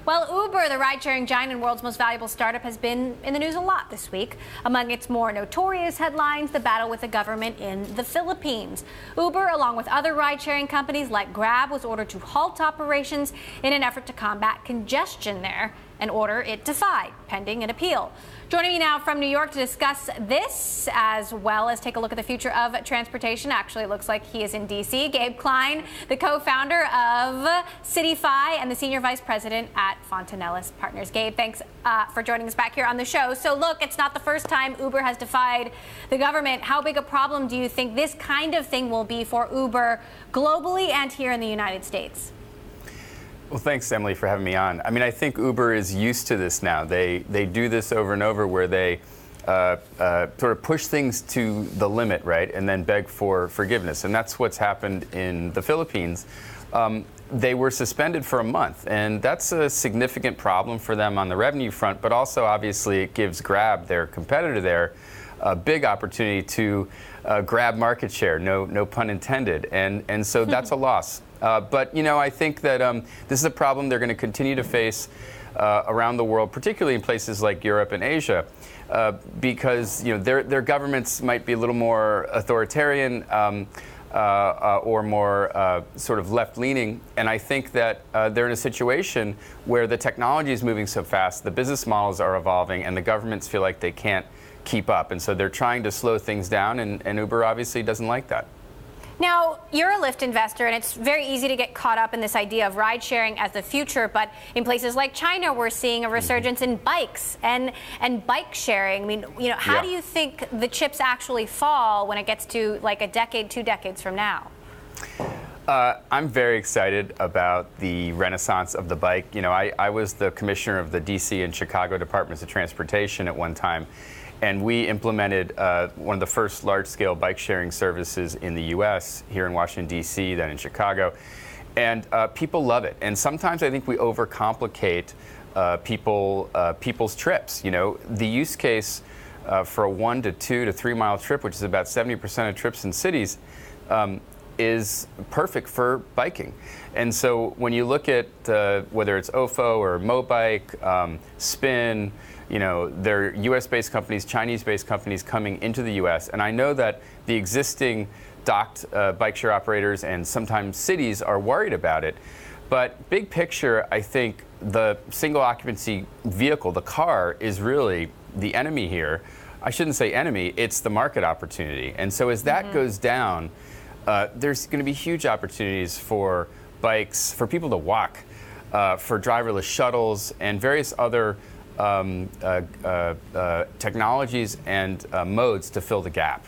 Well, Uber, the ride-sharing giant and world's most valuable startup, has been in the news a lot this week. Among its more notorious headlines, the battle with the government in the Philippines. Uber, along with other ride-sharing companies like Grab, was ordered to halt operations in an effort to combat congestion there, an order it defied, pending an appeal. Joining me now from New York to discuss this, as well as take a look at the future of transportation. Actually, it looks like he is in D.C. Gabe Klein, the co-founder of CityFi and the senior vice president at Fontanellis Partners. Gabe, thanks for joining us back here on the show. So look, it's not the first time Uber has defied the government. How big a problem do you think this kind of thing will be for Uber globally and here in the United States? Well, thanks, Emily, for having me on. I mean, I think Uber is used to this now. They do this over and over where they sort of push things to the limit, right, and then beg for forgiveness. And that's what's happened in the Philippines. They were suspended for a month, and that's a significant problem for them on the revenue front, but also, obviously, it gives Grab, their competitor there, a big opportunity to grab market share, no pun intended. And so that's a loss. But, you know, I think that this is a problem they're going to continue to face around the world, particularly in places like Europe and Asia, because, you know, their governments might be a little more authoritarian or more sort of left-leaning. And I think that they're in a situation where the technology is moving so fast, the business models are evolving, and the governments feel like they can't keep up. And so they're trying to slow things down, and Uber obviously doesn't like that. Now, you're a Lyft investor, and it's very easy to get caught up in this idea of ride-sharing as the future, but in places like China, we're seeing a resurgence in bikes and bike sharing. I mean, you know, how do you think the chips actually fall when it gets to like a decade, 2 decades from now? I'm very excited about the renaissance of the bike. You know, I was the commissioner of the DC and Chicago Departments of Transportation at one time, and we implemented one of the first large-scale bike-sharing services in the U.S., here in Washington, D.C., then in Chicago. And people love it. And sometimes I think we overcomplicate people's trips. You know, the use case for a 1 to 2 to 3 mile trip, which is about 70% of trips in cities, is perfect for biking. And so when you look at whether it's Ofo or Mobike, Spin, you know, they're US-based companies, Chinese-based companies coming into the US. And I know that the existing docked bike share operators and sometimes cities are worried about it. But big picture, I think the single occupancy vehicle, the car, is really the enemy here. I shouldn't say enemy, it's the market opportunity. And so as that goes down, there's going to be huge opportunities for bikes, for people to walk, for driverless shuttles, and various other technologies and modes to fill the gap.